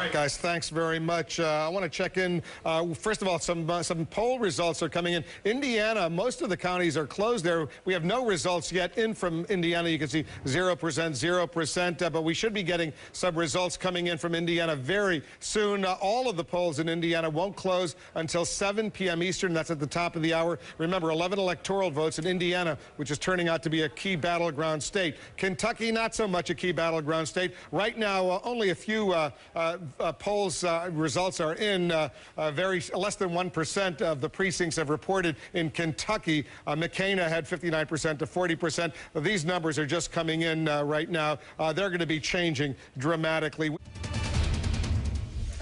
right, guys, thanks very much. I want to check in. First of all, some poll results are coming in. Indiana, most of the counties are closed there. We have no results yet in from Indiana. You can see 0%, 0%, but we should be getting some results coming in from Indiana very soon. All of the polls in Indiana won't close until 7 p.m. Eastern. That's at the top of the hour. Remember, 11 electoral votes in Indiana, which is turning out to be a key battleground state. Kentucky, not so much a key battleground state. Right now, only a few polls results are in. Less than 1% of the precincts have reported in Kentucky. McCain had 59% to 40%. These numbers are just coming in right now. They're going to be changing dramatically.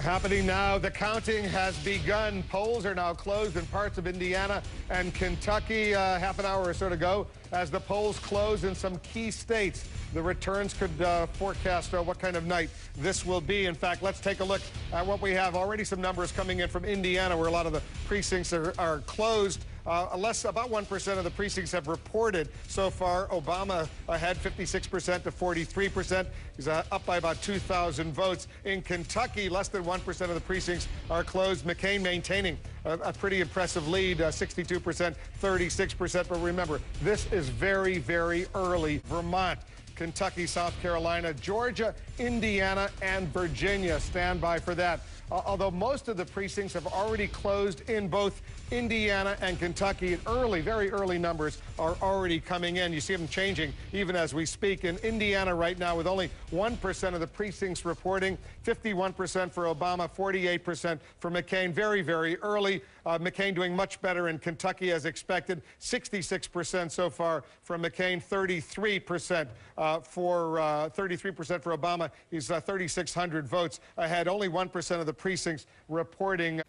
Happening now, the counting has begun. Polls are now closed in parts of Indiana and Kentucky. Half an hour or so to go as the polls close in some key states. The returns could forecast what kind of night this will be. In fact, let's take a look at what we have. Already some numbers coming in from Indiana, where a lot of the precincts are closed. About 1% of the precincts have reported so far. Obama ahead 56% to 43%. He's up by about 2,000 votes. In Kentucky, less than 1% of the precincts are closed. McCain maintaining a pretty impressive lead, 62%, 36%. But remember, this is very, very early. Vermont, Kentucky, South Carolina, Georgia, Indiana, and Virginia. Stand by for that. Although most of the precincts have already closed in both Indiana and Kentucky, very early numbers are already coming in. You see them changing even as we speak. In Indiana right now, with only 1% of the precincts reporting, 51% for Obama, 48% for McCain. Very, very early. McCain doing much better in Kentucky as expected. 66% so far from McCain, 33% for Obama. He's 3,600 votes ahead. Only 1% of the precincts reporting.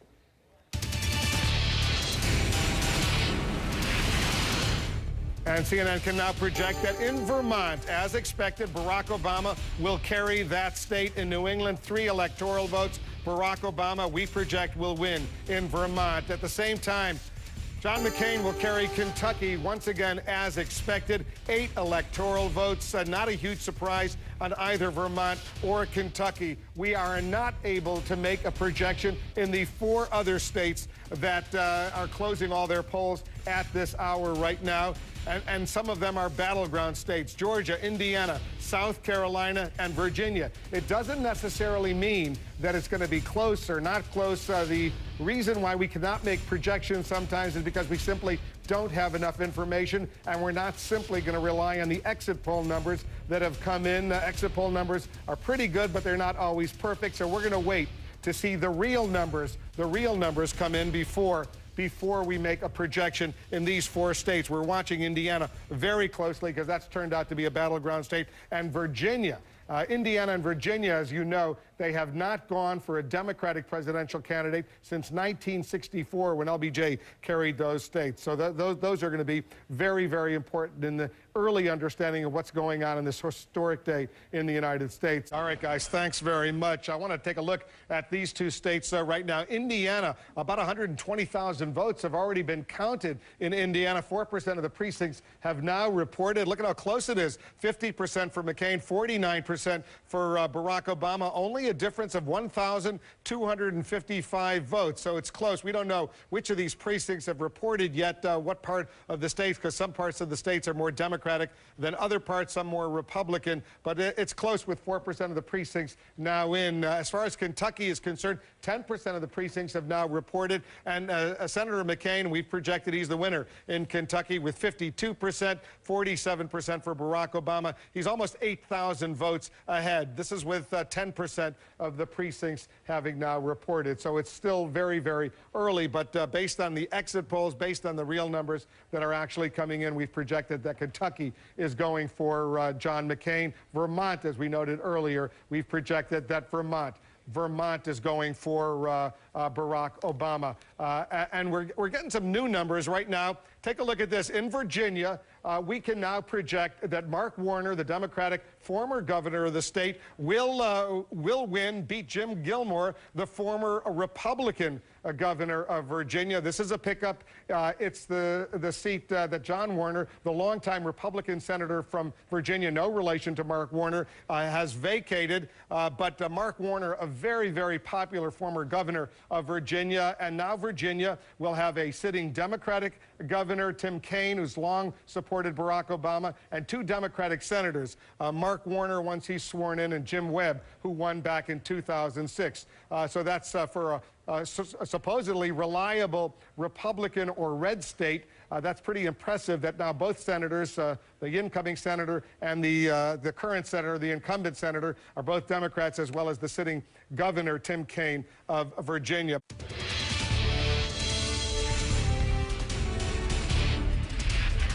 And CNN can now project that in Vermont, as expected, Barack Obama will carry that state. In New England, 3 electoral votes. Barack Obama, we project, will win in Vermont. At the same time, John McCain will carry Kentucky once again as expected. 8 electoral votes. Not a huge surprise on either Vermont or Kentucky. We are not able to make a projection in the 4 other states that are closing all their polls at this hour right now. And some of them are battleground states: Georgia, Indiana, South Carolina, and Virginia. It doesn't necessarily mean that it's going to be close or not close. The reason why we cannot make projections sometimes is because we simply don't have enough information, and we're not simply going to rely on the exit poll numbers that have come in. Exit poll numbers are pretty good, but they're not always perfect, so we're going to wait to see the real numbers come in before we make a projection in these 4 states. We're watching Indiana very closely because that's turned out to be a battleground state. And Virginia, Indiana and Virginia, as you know, they have not gone for a Democratic presidential candidate since 1964 when LBJ carried those states. So those are going to be very, very important in the early understanding of what's going on in this historic day in the United States. All right, guys, thanks very much. I want to take a look at these 2 states right now. Indiana, about 120,000 votes have already been counted in Indiana. 4% of the precincts have now reported. Look at how close it is. 50% for McCain, 49% for Barack Obama. Only a difference of 1,255 votes. So it's close. We don't know which of these precincts have reported yet what part of the states, because some parts of the states are more Democratic than other parts, some more Republican. But it's close with 4% of the precincts now in. As far as Kentucky is concerned, 10% of the precincts have now reported. And Senator McCain, we've projected he's the winner in Kentucky with 52%, 47% for Barack Obama. He's almost 8,000 votes ahead. This is with 10% of the precincts having now reported. So it's still very, very early. But based on the exit polls, based on the real numbers that are actually coming in, we've projected that Kentucky is going for John McCain. Vermont, as we noted earlier, we've projected that Vermont is going for Barack Obama. And we're getting some new numbers right now. take a look at this. In Virginia, we can now project that Mark Warner, the Democratic former governor of the state, will win, beat Jim Gilmore, the former Republican governor of Virginia. This is a pickup. It's the seat that John Warner, the longtime Republican senator from Virginia, no relation to Mark Warner, has vacated. But Mark Warner, a very, very popular former governor of Virginia, and now Virginia will have a sitting Democratic governor, Tim Kaine, who's long supported Barack Obama, and two Democratic senators, Mark Warner, once he's sworn in, and Jim Webb, who won back in 2006. So that's for a supposedly reliable Republican or red state. That's pretty impressive that now both senators, the incoming senator and the current senator, the incumbent senator, are both Democrats, as well as the sitting governor, Tim Kaine of Virginia.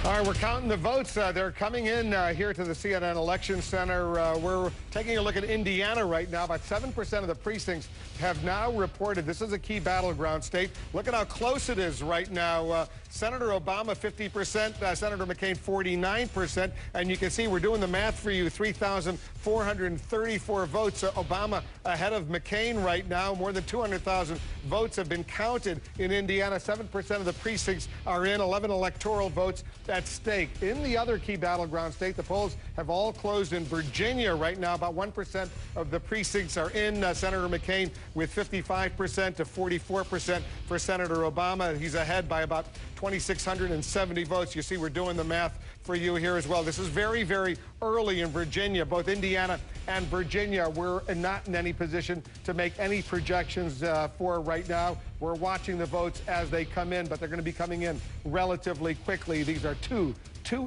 All right, we're counting the votes. They're coming in here to the CNN Election Center. We're taking a look at Indiana right now. About 7% of the precincts have now reported. This is a key battleground state. Look at how close it is right now. Senator Obama, 50%. Senator McCain, 49%. And you can see we're doing the math for you. 3,434 votes. Obama ahead of McCain right now. More than 200,000 votes have been counted in Indiana. 7% of the precincts are in. 11 electoral votes at stake. In the other key battleground state, the polls have all closed in Virginia right now. About 1% of the precincts are in. Senator McCain with 55% to 44% for Senator Obama. He's ahead by about 2,670 votes. You see, we're doing the math for you here as well. This is very, very early in Virginia. Both Indiana and Virginia, we're not in any position to make any projections for right now. We're watching the votes as they come in, but they're going to be coming in relatively quickly. These are two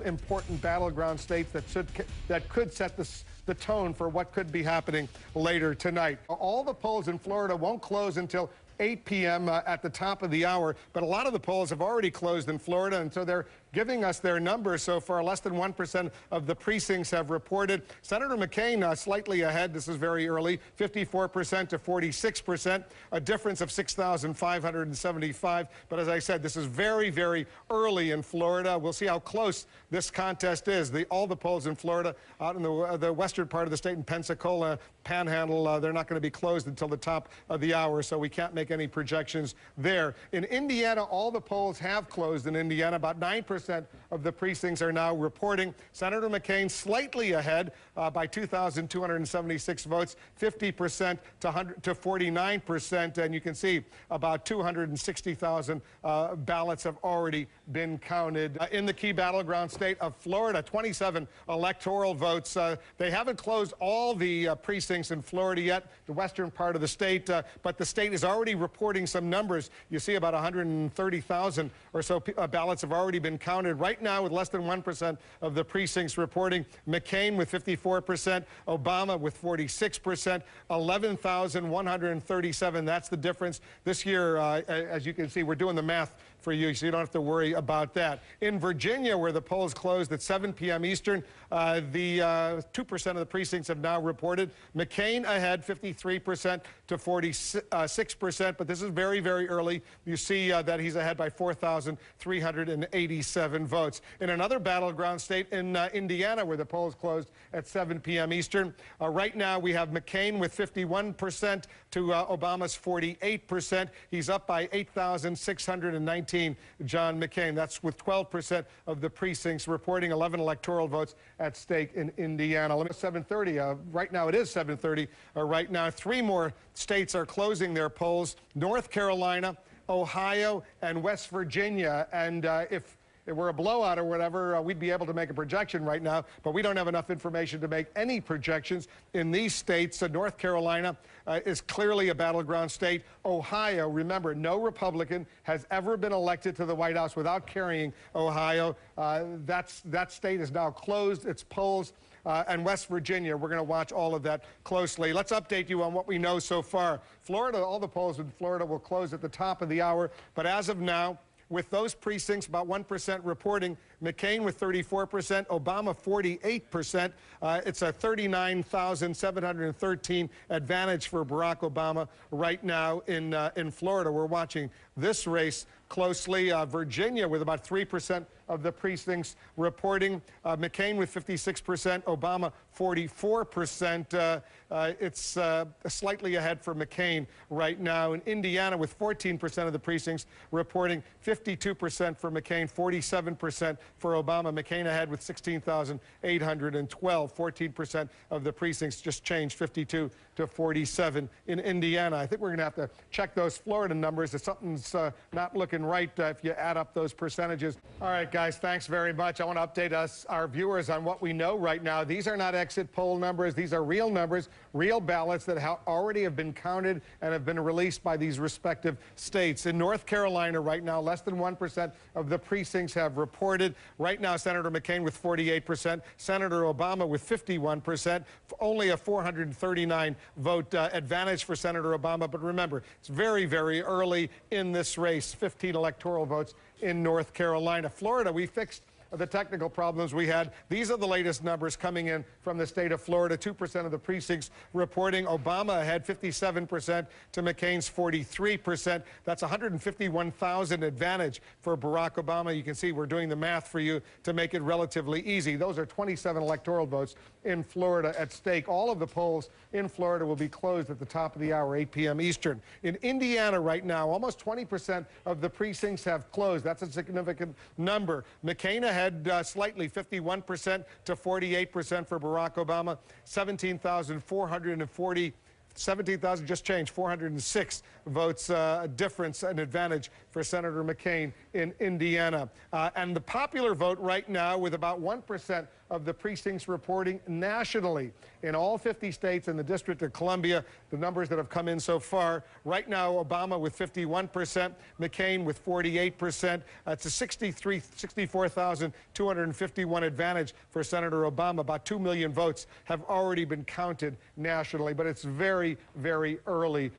important battleground states that could set the tone for what could be happening later tonight. All the polls in Florida won't close until 8 p.m. At the top of the hour, but a lot of the polls have already closed in Florida, and so they're giving us their numbers so far. Less than 1% of the precincts have reported. Senator McCain slightly ahead. This is very early, 54% to 46%, a difference of 6,575. But as I said, this is very, very early in Florida. We'll see how close this contest is. All the polls in Florida, out in the western part of the state in Pensacola, Panhandle, they're not going to be closed until the top of the hour, so we can't make any projections there. In Indiana, all the polls have closed in Indiana. About 9% of the precincts are now reporting. Senator McCain slightly ahead by 2,276 votes, 50% to 49%. And you can see about 260,000 ballots have already been counted. In the key battleground state of Florida, 27 electoral votes. They haven't closed all the precincts in Florida yet, the western part of the state, but the state is already reporting some numbers. You see about 130,000 or so ballots have already been counted. Right now, with less than 1% of the precincts reporting, McCain with 54%, Obama with 46%, 11,137. That's the difference. This year, as you can see, we're doing the math for you, so you don't have to worry about that. In Virginia, where the polls closed at 7 p.m. Eastern, the 2% of the precincts have now reported. McCain ahead, 53% to 46%, but this is very, very early. You see that he's ahead by 4,387 votes. In another battleground state in Indiana, where the polls closed at 7 p.m. Eastern, right now we have McCain with 51% to Obama's 48%. He's up by 8,619. John McCain. That's with 12% of the precincts reporting, 11 electoral votes at stake in Indiana. 7:30. Right now it is 7:30. Right now, 3 more states are closing their polls: North Carolina, Ohio, and West Virginia. And if it were a blowout or whatever, we'd be able to make a projection right now, but we don't have enough information to make any projections in these states. North Carolina is clearly a battleground state. Ohio, remember, no Republican has ever been elected to the White House without carrying Ohio. That state is now closed its polls. And West Virginia, we're going to watch all of that closely. Let's update you on what we know so far. Florida, all the polls in Florida will close at the top of the hour, but as of now, with those precincts, about 1% reporting, McCain with 34%, Obama 48%. It's a 39,713 advantage for Barack Obama right now in Florida. We're watching this race closely. Virginia with about 3% of the precincts reporting. McCain with 56%, Obama 44%. It's slightly ahead for McCain right now. In Indiana with 14% of the precincts reporting, 52% for McCain, 47% for Obama. McCain ahead with 16,812. 14% of the precincts just changed, 52 to 47 in Indiana. I think we're going to have to check those Florida numbers. If something's not looking right if you add up those percentages. All right, guys, thanks very much. I want to update our viewers on what we know right now. These are not exit poll numbers. These are real numbers, real ballots that already have been counted and have been released by these respective states. In North Carolina right now, less than 1% of the precincts have reported. Right now, Senator McCain with 48%, Senator Obama with 51%, only a 439 vote advantage for Senator Obama. But remember, it's very, very early in this race. 15 electoral votes in North Carolina. Florida, we fixed the technical problems we had. These are the latest numbers coming in from the state of Florida. 2% of the precincts reporting Obama ahead, 57% to McCain's 43%. That's 151,000 advantage for Barack Obama. You can see we're doing the math for you to make it relatively easy. Those are 27 electoral votes in Florida at stake. All of the polls in Florida will be closed at the top of the hour, 8 p.m. Eastern. In Indiana right now, almost 20% of the precincts have closed. That's a significant number. McCain ahead slightly, 51% to 48% for Barack Obama. 17,000 just changed, 406 votes difference, an advantage for Senator McCain in Indiana. And the popular vote right now, with about 1% of the precincts reporting nationally in all 50 states and the District of Columbia, the numbers that have come in so far. Right now, Obama with 51%, McCain with 48%. It's a 64,251 advantage for Senator Obama. About 2 million votes have already been counted nationally, but it's very, very early.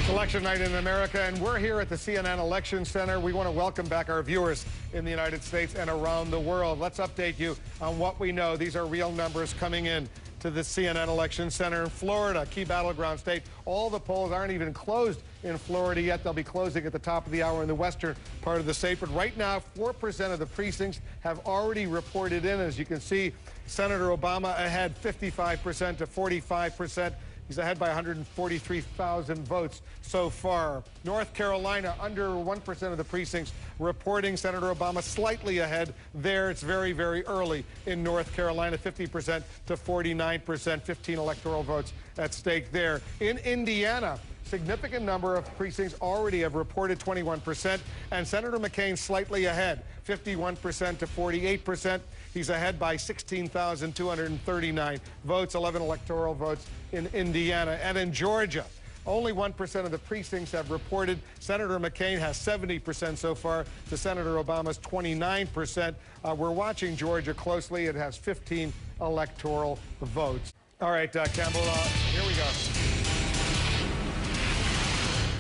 Election night in America, and we're here at the CNN Election Center. We want to welcome back our viewers in the United States and around the world. Let's update you on what we know. These are real numbers coming in to the CNN Election Center in Florida, key battleground state. All the polls aren't even closed in Florida yet. They'll be closing at the top of the hour in the western part of the state. But right now, 4% of the precincts have already reported in. As you can see, Senator Obama ahead 55% to 45%. He's ahead by 143,000 votes so far. North Carolina, under 1% of the precincts reporting. Senator Obama slightly ahead there. It's very, very early in North Carolina, 50% to 49%, 15 electoral votes at stake there. In Indiana, significant number of precincts already have reported, 21%, and Senator McCain slightly ahead, 51% to 48%. He's ahead by 16,239 votes, 11 electoral votes in Indiana. And in Georgia, only 1% of the precincts have reported. Senator McCain has 70% so far to Senator Obama's 29%. We're watching Georgia closely. It has 15 electoral votes. All right, Campbell, here we go.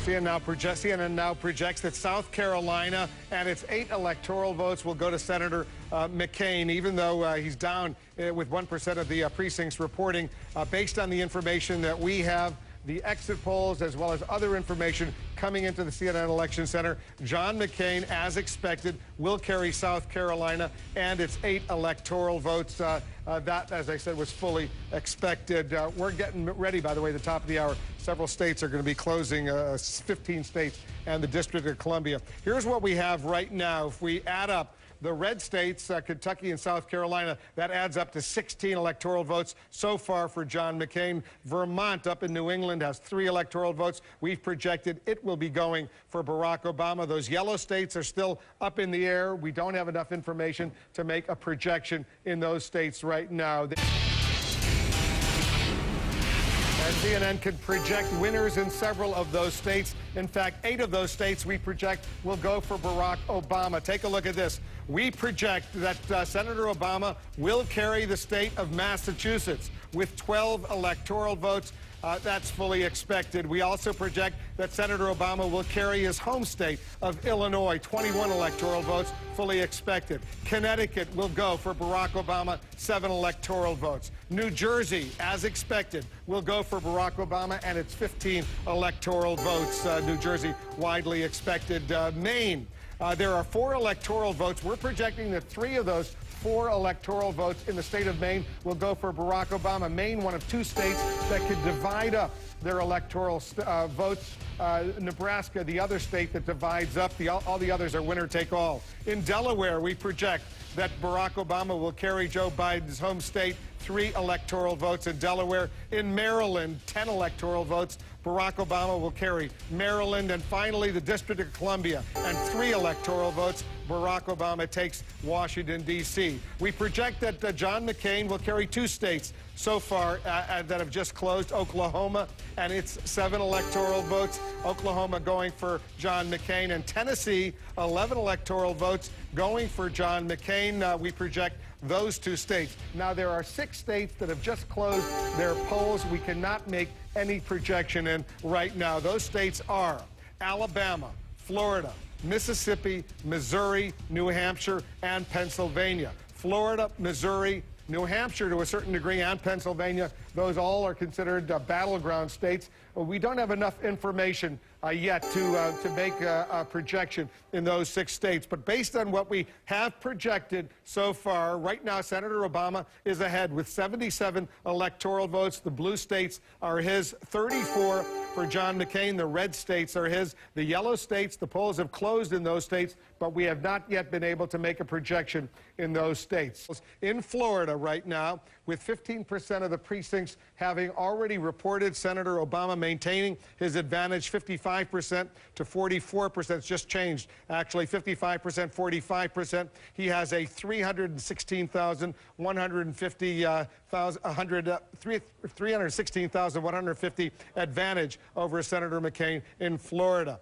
CNN now projects that South Carolina and its 8 electoral votes will go to Senator McCain, even though he's down with 1% of the precincts reporting. Based on the information that we have, the exit polls, as well as other information coming into the CNN Election Center, John McCain, as expected, will carry South Carolina and its 8 electoral votes. That, as I said, was fully expected. We're getting ready, by the way, the top of the hour. Several states are going to be closing, 15 states and the District of Columbia. Here's what we have right now. If we add up the red states, Kentucky and South Carolina, that adds up to 16 electoral votes so far for John McCain. Vermont, up in New England, has 3 electoral votes. We've projected it will be going for Barack Obama. Those yellow states are still up in the air. We don't have enough information to make a projection in those states right now. And CNN can project winners in several of those states. In fact, 8 of those states we project will go for Barack Obama. Take a look at this. We project that Senator Obama will carry the state of Massachusetts with 12 electoral votes. That's fully expected. We also project that Senator Obama will carry his home state of Illinois, 21 electoral votes, fully expected. Connecticut will go for Barack Obama, 7 electoral votes. New Jersey, as expected, will go for Barack Obama, and it's 15 electoral votes. New Jersey, widely expected. Maine, there are 4 electoral votes. We're projecting that 3 of those 4 electoral votes in the state of Maine will go for Barack Obama. Maine, one of 2 states that could divide up their electoral votes. Nebraska, the other state that divides up. All the others are winner take all. In Delaware, we project that Barack Obama will carry Joe Biden's home state, 3 electoral votes in Delaware. In Maryland, 10 electoral votes. Barack Obama will carry Maryland. And finally, the District of Columbia and 3 electoral votes. Barack Obama takes Washington, D.C. We project that John McCain will carry 2 states so far that have just closed, Oklahoma, and its 7 electoral votes. Oklahoma going for John McCain, and Tennessee, 11 electoral votes going for John McCain. We project those 2 states. Now, there are 6 states that have just closed their polls. We cannot make any projection in right now. Those states are Alabama, Florida, Mississippi, Missouri, New Hampshire, and Pennsylvania. Florida, Missouri, New Hampshire to a certain degree, and Pennsylvania, those all are considered battleground states. We don't have enough information yet to make a projection in those 6 states. But based on what we have projected so far, right now, Senator Obama is ahead with 77 electoral votes. The blue states are his, 34 for John McCain. The red states are his. The yellow states, the polls have closed in those states, but we have not yet been able to make a projection in those states. In Florida right now, with 15% of the precincts having already reported Senator Obama maintaining his advantage, 55% to 44%. It's just changed, actually, 55%, 45%. He has a 316,150 advantage over Senator McCain in Florida.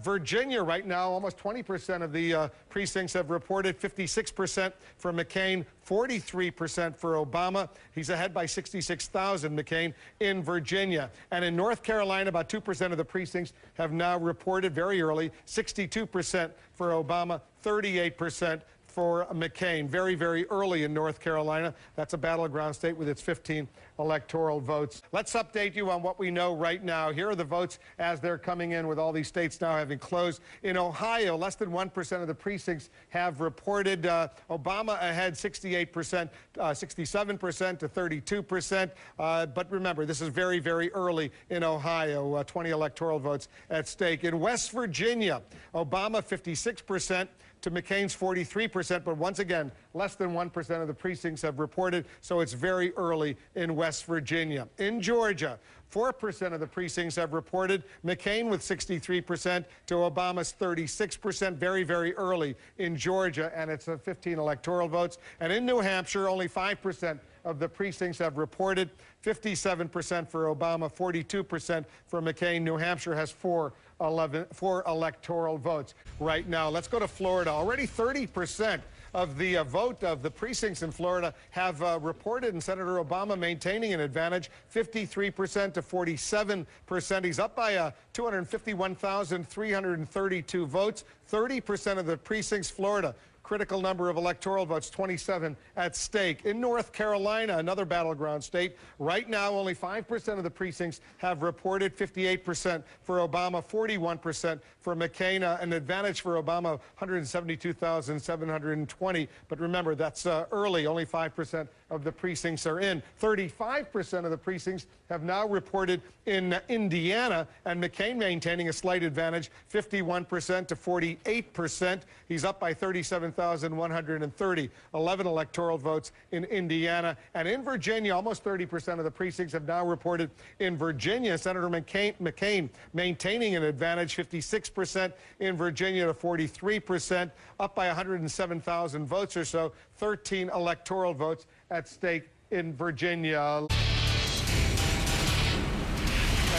Virginia right now, almost 20% of the precincts have reported, 56% for McCain, 43% for Obama. He's ahead by 66,000, McCain, in Virginia. And in North Carolina, about 2% of the precincts have now reported very early, 62% for Obama, 38% for McCain. Very, very early in North Carolina. That's a battleground state with its 15 electoral votes. Let's update you on what we know right now. Here are the votes as they're coming in, with all these states now having closed. In Ohio, less than 1% of the precincts have reported. Obama ahead 68%, 67% to 32%. But remember, this is very, very early in Ohio. 20 electoral votes at stake. In West Virginia, Obama 56%. to McCain's 43%, but once again, less than 1% of the precincts have reported, so it's very early in West Virginia. In Georgia, 4% of the precincts have reported. McCain with 63% to Obama's 36%, very, very early in Georgia, and it's 15 electoral votes. And in New Hampshire, only 5% of the precincts have reported, 57% for Obama, 42% for McCain. New Hampshire has four electoral votes right now. Let's go to Florida. Already 30% of the vote of the precincts in Florida have reported, and Senator Obama maintaining an advantage, 53% to 47%. He's up by 251,332 votes. 30% of the precincts, Florida. Critical number of electoral votes, 27 at stake. In North Carolina, another battleground state, right now only 5% of the precincts have reported, 58% for Obama, 41% for McCain, an advantage for Obama of 172,720. But remember, that's early, only 5% of the precincts are in. 35% of the precincts have now reported in Indiana, and McCain maintaining a slight advantage, 51% to 48%. He's up by 37,130, 11 electoral votes in Indiana. And in Virginia, almost 30% of the precincts have now reported in Virginia. Senator McCain maintaining an advantage, 56% in Virginia to 43%, up by 107,000 votes or so, 13 electoral votes at stake in Virginia.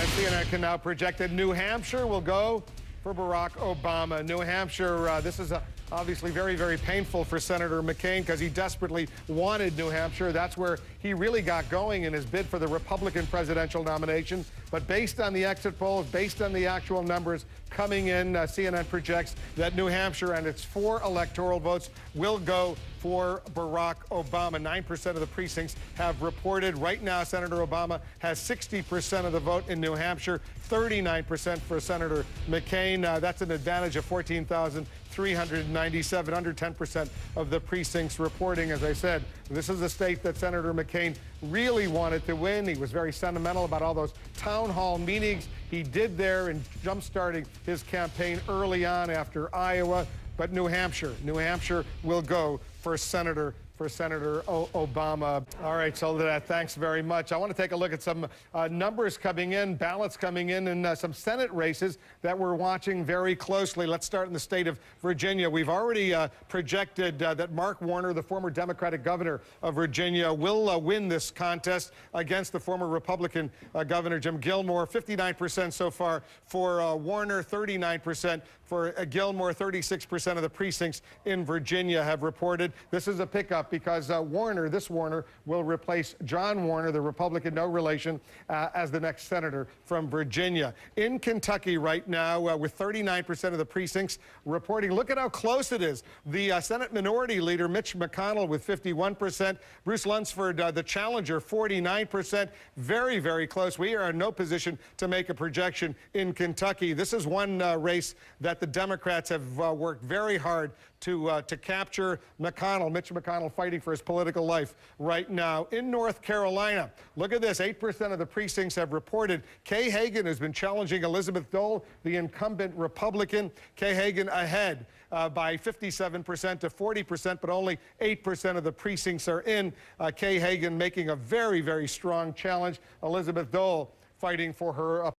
And CNN can now project that New Hampshire will go for Barack Obama. New Hampshire, this is Obviously very, very painful for Senator McCain because he desperately wanted New Hampshire. That's where he really got going in his bid for the Republican presidential nomination. But based on the exit polls, based on the actual numbers coming in, CNN projects that New Hampshire and its 4 electoral votes will go for Barack Obama. 9% of the precincts have reported. Right now, Senator Obama has 60% of the vote in New Hampshire, 39% for Senator McCain. That's an advantage of 14,397, under 10% of the precincts reporting. As I said, this is a state that Senator McCain really wanted to win. He was very sentimental about all those town hall meetings he did there in jump-starting his campaign early on after Iowa. But New Hampshire will go for Senator Obama. All right, so thanks very much. I want to take a look at some numbers coming in, ballots coming in some Senate races that we're watching very closely. Let's start in the state of Virginia. We've already projected that Mark Warner, the former Democratic governor of Virginia, will win this contest against the former Republican governor, Jim Gilmore. 59% so far for Warner, 39% for Gilmore. 36% of the precincts in Virginia have reported. This is a pickup because this Warner will replace John Warner, the Republican, no relation, as the next senator from Virginia. In Kentucky right now, with 39% of the precincts reporting, look at how close it is. The Senate Minority Leader, Mitch McConnell, with 51%. Bruce Lunsford, the challenger, 49%. Very, very close. We are in no position to make a projection in Kentucky. This is one race that the Democrats have worked very hard to capture. Mitch McConnell fighting for his political life right now. In North Carolina, look at this, 8% of the precincts have reported. Kay Hagan has been challenging Elizabeth Dole, the incumbent Republican. Kay Hagan ahead by 57% to 40%, but only 8% of the precincts are in. Kay Hagan making a very, very strong challenge. Elizabeth Dole fighting for her.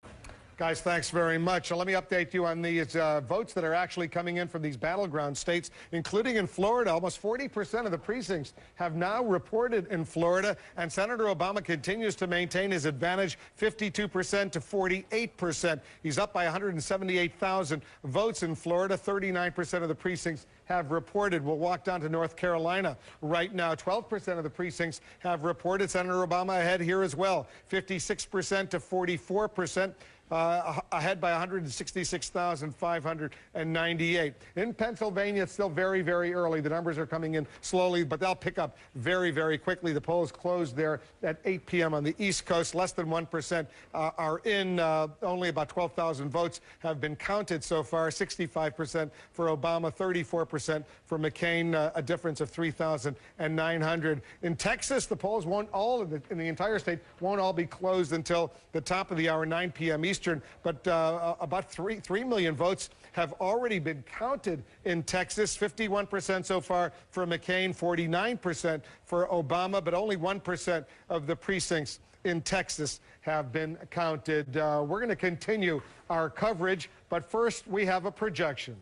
Guys, thanks very much. Let me update you on these votes that are actually coming in from these battleground states, including in Florida. Almost 40% of the precincts have now reported in Florida, and Senator Obama continues to maintain his advantage, 52% to 48%. He's up by 178,000 votes in Florida. 39% of the precincts have reported. We'll walk down to North Carolina right now. 12% of the precincts have reported. Senator Obama ahead here as well, 56% to 44%. Ahead by 166,598. In Pennsylvania, it's still very, very early. The numbers are coming in slowly, but they'll pick up very, very quickly. The polls closed there at 8 p.m. on the East Coast. Less than 1% are in. Only about 12,000 votes have been counted so far. 65% for Obama, 34% for McCain, a difference of 3,900. In Texas, the polls won't all, in the entire state, won't all be closed until the top of the hour, 9 p.m. Eastern. But about 3 million votes have already been counted in Texas. 51% so far for McCain, 49% for Obama, but only 1% of the precincts in Texas have been counted. We're going to continue our coverage, but first we have a projection.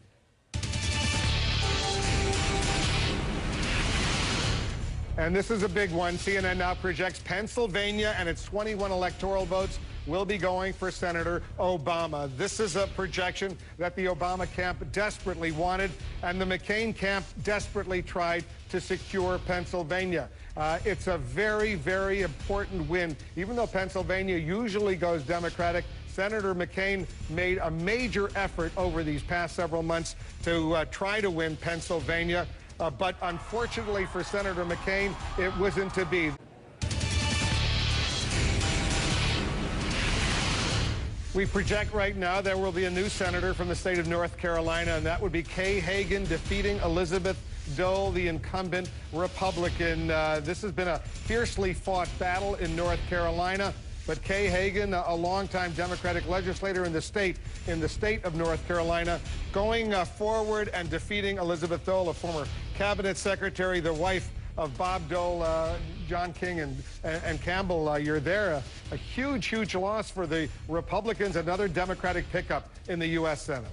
And this is a big one. CNN now projects Pennsylvania and its 21 electoral votes will be going for Senator Obama. This is a projection that the Obama camp desperately wanted, and the McCain camp desperately tried to secure Pennsylvania. It's a very, very important win. Even though Pennsylvania usually goes Democratic, Senator McCain made a major effort over these past several months to try to win Pennsylvania. But unfortunately for Senator McCain, it wasn't to be. We project right now there will be a new senator from the state of North Carolina, and that would be Kay Hagan defeating Elizabeth Dole, the incumbent Republican. This has been a fiercely fought battle in North Carolina. But Kay Hagan, a longtime Democratic legislator in the state of North Carolina, going forward and defeating Elizabeth Dole, a former cabinet secretary, the wife of Bob Dole, John King, and Campbell. You're there. A huge, huge loss for the Republicans. Another Democratic pickup in the U.S. Senate.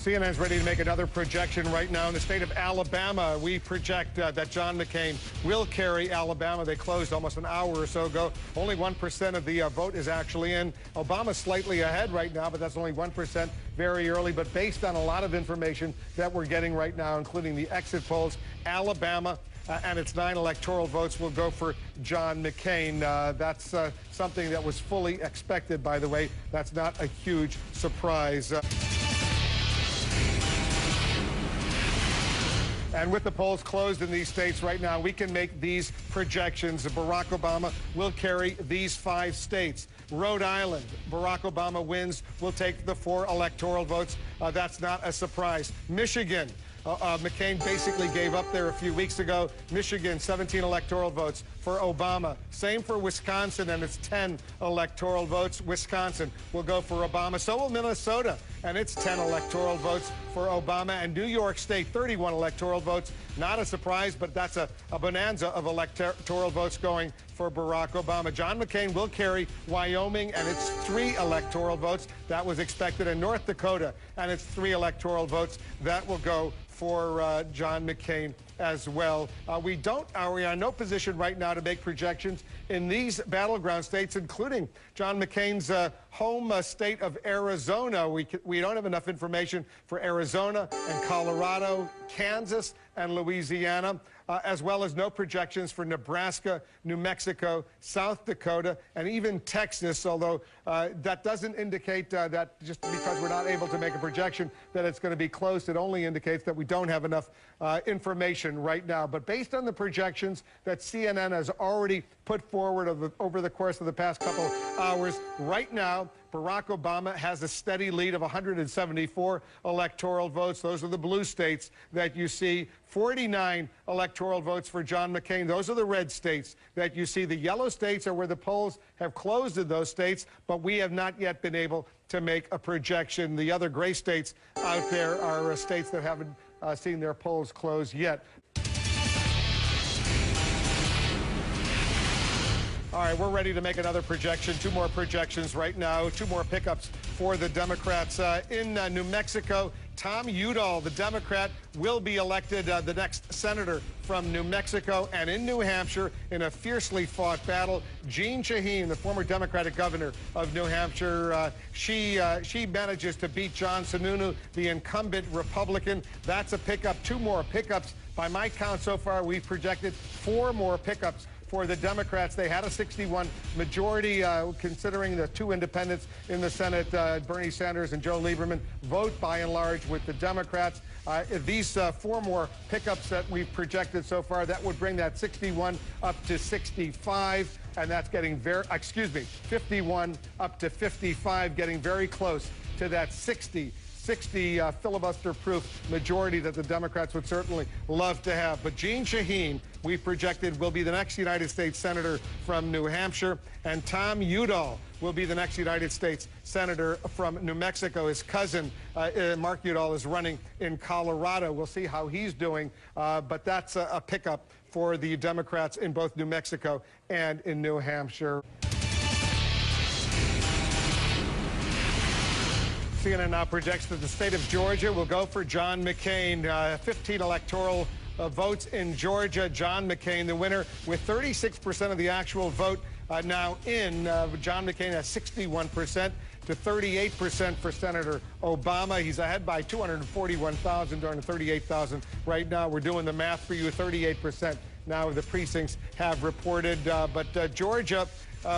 CNN's ready to make another projection right now. In the state of Alabama, we project that John McCain will carry Alabama. They closed almost an hour or so ago. Only 1% of the vote is actually in. Obama's slightly ahead right now, but that's only 1%, very early. But based on a lot of information that we're getting right now, including the exit polls, Alabama and its 9 electoral votes will go for John McCain. That's something that was fully expected, by the way. That's not a huge surprise. And with the polls closed in these states right now, we can make these projections. Barack Obama will carry these 5 states. Rhode Island, Barack Obama wins, will take the 4 electoral votes. That's not a surprise. Michigan, McCain basically gave up there a few weeks ago. Michigan, 17 electoral votes for Obama. Same for Wisconsin, and it's 10 electoral votes. Wisconsin will go for Obama. So will Minnesota, and it's 10 electoral votes for Obama. And New York State, 31 electoral votes. Not a surprise, but that's a bonanza of electoral votes going for Barack Obama. John McCain will carry Wyoming, and it's 3 electoral votes. That was expected. In North Dakota, and it's 3 electoral votes. That will go for John McCain as well. We are in no position right now to make projections in these battleground states, including John McCain's home state of Arizona. We don't have enough information for Arizona and Colorado, Kansas, and Louisiana, as well as no projections for Nebraska, New Mexico, South Dakota, and even Texas, although that doesn't indicate that just because we're not able to make a projection that it's going to be close. It only indicates that we don't have enough information right now. But based on the projections that CNN has already put forward over the course of the past couple hours, right now, Barack Obama has a steady lead of 174 electoral votes. Those are the blue states that you see. 49 electoral votes for John McCain. Those are the red states that you see. The yellow states are where the polls have closed in those states, but we have not yet been able to make a projection. The other gray states out there are states that haven't seen their polls close yet. All right, we're ready to make another projection. 2 more projections right now. 2 more pickups for the Democrats. In New Mexico, Tom Udall, the Democrat, will be elected the next senator from New Mexico. And in New Hampshire, in a fiercely fought battle, Jeanne Shaheen, the former Democratic governor of New Hampshire, she manages to beat John Sununu, the incumbent Republican. That's a pickup. 2 more pickups. By my count so far, we've projected 4 more pickups for the Democrats. They had a 61 majority, considering the 2 independents in the Senate, Bernie Sanders and Joe Lieberman, vote by and large with the Democrats. These 4 more pickups that we've projected so far, that would bring that 61 up to 65, and that's getting 51 up to 55, getting very close to that 60 filibuster-proof majority that the Democrats would certainly love to have. But Jeanne Shaheen, we projected, will be the next United States Senator from New Hampshire, and Tom Udall will be the next United States Senator from New Mexico. His cousin, Mark Udall, is running in Colorado. We'll see how he's doing, but that's a pickup for the Democrats in both New Mexico and in New Hampshire. CNN now projects that the state of Georgia will go for John McCain. 15 electoral votes in Georgia. John McCain, the winner, with 36% of the actual vote now in. John McCain has 61% to 38% for Senator Obama. He's ahead by 241,000 during 38,000 right now. We're doing the math for you. 38% now the precincts have reported. But Georgia,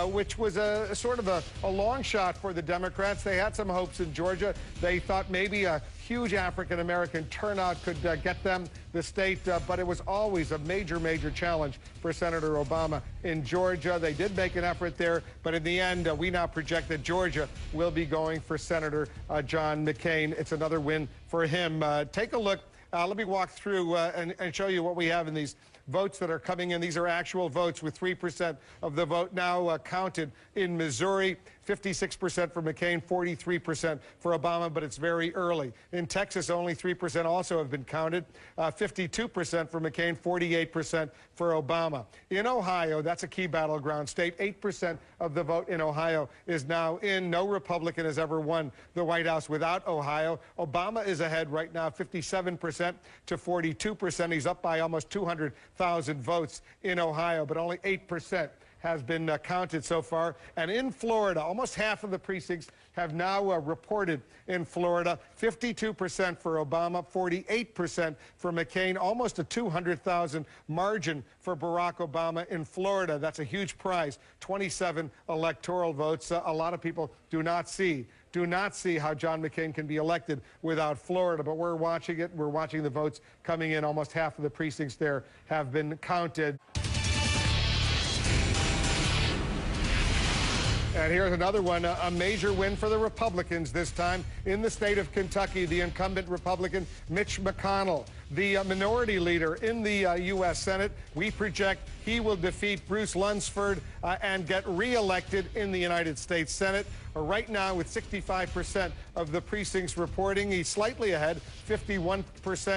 which was a sort of a long shot for the Democrats. They had some hopes in Georgia. They thought maybe a huge African-American turnout could get them the state, but it was always a major, major challenge for Senator Obama in Georgia. They did make an effort there, but in the end, we now project that Georgia will be going for Senator John McCain. It's another win for him. Take a look. Let me walk through and show you what we have in these votes that are coming in. These are actual votes with 3% of the vote now counted in Missouri. 56% for McCain, 43% for Obama, but it's very early. In Texas, only 3% also have been counted, 52% for McCain, 48% for Obama. In Ohio, that's a key battleground state, 8% of the vote in Ohio is now in. No Republican has ever won the White House without Ohio. Obama is ahead right now, 57% to 42%. He's up by almost 200,000 votes in Ohio, but only 8% has been counted so far. And in Florida, almost half of the precincts have now reported in Florida. 52% for Obama, 48% for McCain, almost a 200,000 margin for Barack Obama in Florida. That's a huge prize, 27 electoral votes. A lot of people do not see how John McCain can be elected without Florida, but we're watching it. We're watching the votes coming in. Almost half of the precincts there have been counted. And here's another one, a major win for the Republicans this time. In the state of Kentucky, the incumbent Republican Mitch McConnell, the minority leader in the U.S. Senate, we project he will defeat Bruce Lunsford and get reelected in the United States Senate. Right now, with 65% of the precincts reporting, he's slightly ahead, 51%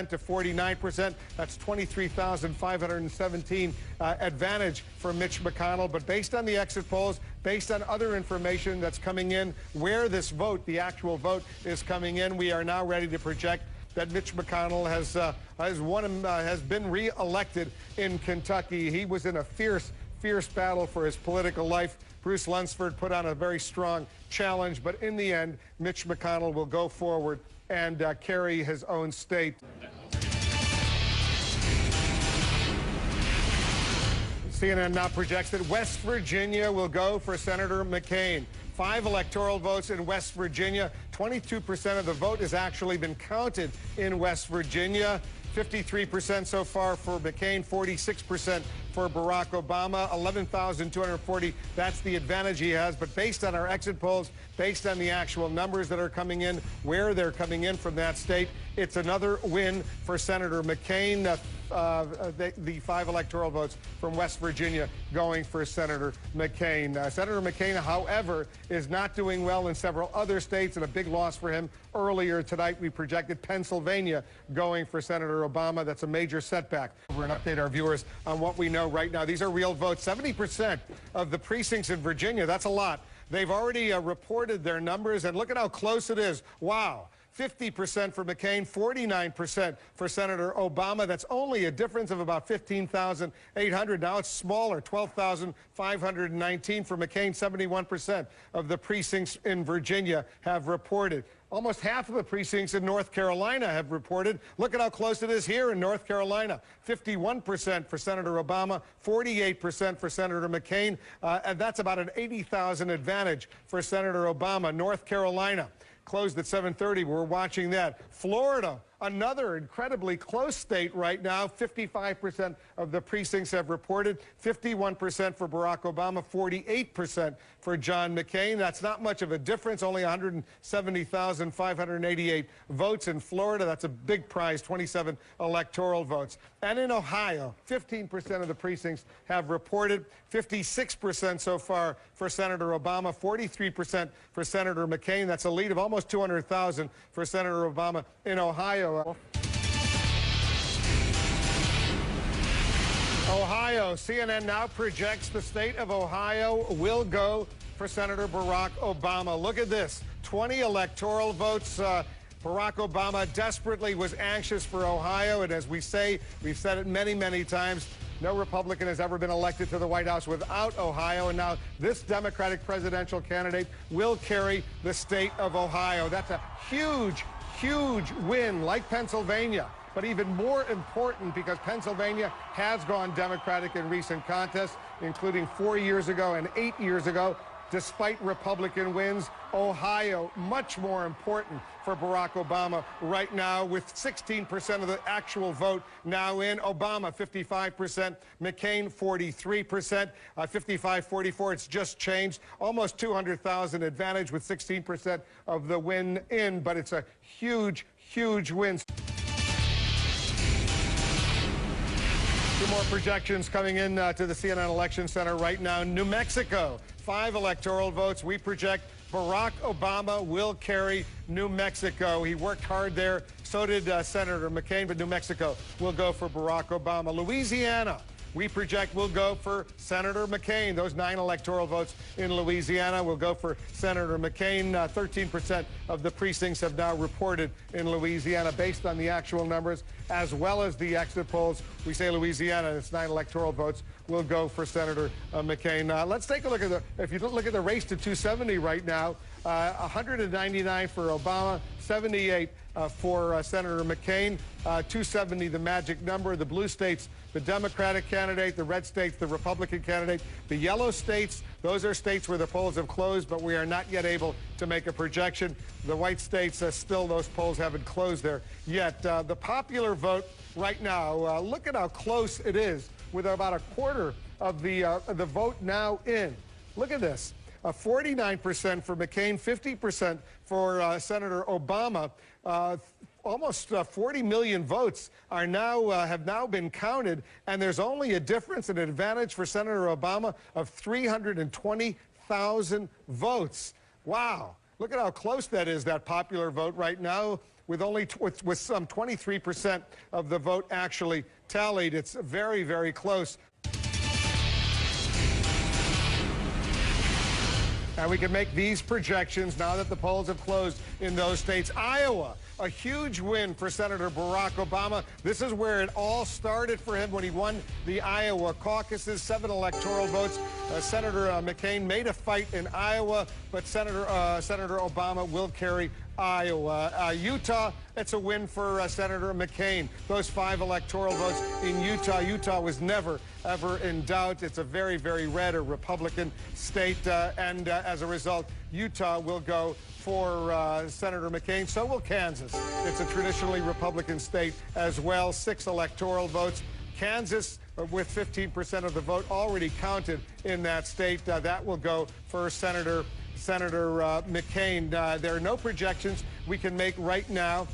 to 49%. That's 23,517 advantage for Mitch McConnell. But based on the exit polls, based on other information that's coming in, where this vote, the actual vote, is coming in, we are now ready to project that Mitch McConnell has been re-elected in Kentucky. He was in a fierce battle for his political life. Bruce Lunsford put on a very strong challenge, but in the end, Mitch McConnell will go forward and carry his own state. CNN now projects that West Virginia will go for Senator McCain. 5 electoral votes in West Virginia. 22% of the vote has actually been counted in West Virginia. 53% so far for McCain, 46% for Barack Obama, 11,240. That's the advantage he has. But based on our exit polls, based on the actual numbers that are coming in, where they're coming in from that state, it's another win for Senator McCain. The 5 electoral votes from West Virginia going for Senator McCain. Senator McCain, however, is not doing well in several other states, and a big loss for him. Earlier tonight, we projected Pennsylvania going for Senator Obama. That's a major setback. We're going to update our viewers on what we know right now. These are real votes. 70% of the precincts in Virginia, that's a lot. They've already reported their numbers, and look at how close it is. Wow. 50% for McCain, 49% for Senator Obama. That's only a difference of about 15,800. Now it's smaller, 12,519 for McCain. 71% of the precincts in Virginia have reported. Almost half of the precincts in North Carolina have reported. Look at how close it is here in North Carolina. 51% for Senator Obama, 48% for Senator McCain, and that's about an 80,000 advantage for Senator Obama. North Carolina closed at 7:30. We're watching that. Florida, another incredibly close state right now. 55% of the precincts have reported. 51% for Barack Obama, 48% for John McCain. That's not much of a difference, only 170,588 votes in Florida. That's a big prize, 27 electoral votes. And in Ohio, 15% of the precincts have reported. 56% so far for Senator Obama, 43% for Senator McCain. That's a lead of almost 200,000 for Senator Obama in Ohio. Ohio, CNN now projects the state of Ohio will go for Senator Barack Obama. Look at this, 20 electoral votes. Barack Obama desperately was anxious for Ohio, and as we say, we've said it many, many times, no Republican has ever been elected to the White House without Ohio, and now this Democratic presidential candidate will carry the state of Ohio. That's a huge win, like Pennsylvania, but even more important because Pennsylvania has gone Democratic in recent contests, including 4 years ago and 8 years ago. Despite Republican wins, Ohio, much more important for Barack Obama right now, with 16% of the actual vote now in. Obama, 55%, McCain, 43%, 55-44. It's just changed. Almost 200,000 advantage with 16% of the win in, but it's a huge win. Two more projections coming in to the CNN Election Center right now. New Mexico, 5 electoral votes. We project Barack Obama will carry New Mexico. He worked hard there. So did Senator McCain, but New Mexico will go for Barack Obama. Louisiana, we project will go for Senator McCain. Those 9 electoral votes in Louisiana will go for Senator McCain. 13% of the precincts have now reported in Louisiana based on the actual numbers as well as the exit polls. We say Louisiana, its 9 electoral votes will go for Senator McCain. Let's take a look at if you look at the race to 270 right now, 199 for Obama, 78 for Senator McCain, 270 the magic number. The blue states, the Democratic candidate, the red states, the Republican candidate, the yellow states, those are states where the polls have closed, but we are not yet able to make a projection. The white states, still those polls haven't closed there yet. The popular vote right now, look at how close it is with about a quarter of the vote now in. Look at this. 49% for McCain, 50% for Senator Obama. Almost 40 million votes are now have now been counted, and there's only a difference, an advantage for Senator Obama of 320,000 votes. Wow! Look at how close that is, that popular vote right now, with only with some 23% of the vote actually tallied. It's very, very close. And we can make these projections now that the polls have closed in those states. Iowa, a huge win for Senator Barack Obama. This is where it all started for him when he won the Iowa caucuses, 7 electoral votes. Senator McCain made a fight in Iowa, but Senator Obama will carry Iowa. Utah, it's a win for Senator McCain. Those 5 electoral votes in Utah. Utah was never, ever in doubt. It's a very, very red or Republican state, and as a result, Utah will go for Senator McCain. So will Kansas. It's a traditionally Republican state as well. 6 electoral votes. Kansas, with 15% of the vote already counted in that state, that will go for Senator McCain. There are no projections we can make right now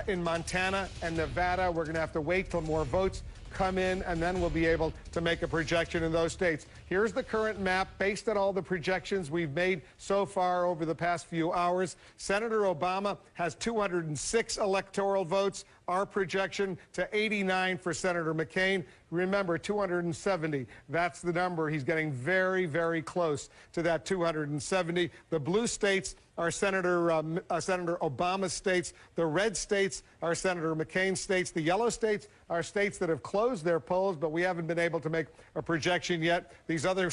in Montana and Nevada. We're going to have to wait till more votes come in, and then we'll be able to make a projection in those states. Here's the current map based on all the projections we've made so far over the past few hours. Senator Obama has 206 electoral votes. Our projection to 89 for Senator McCain. Remember, 270. That's the number. He's getting very, very close to that 270. The blue states are Senator Obama states. The red states are Senator McCain states. The yellow states are states that have closed their polls, but we haven't been able to make a projection yet. These other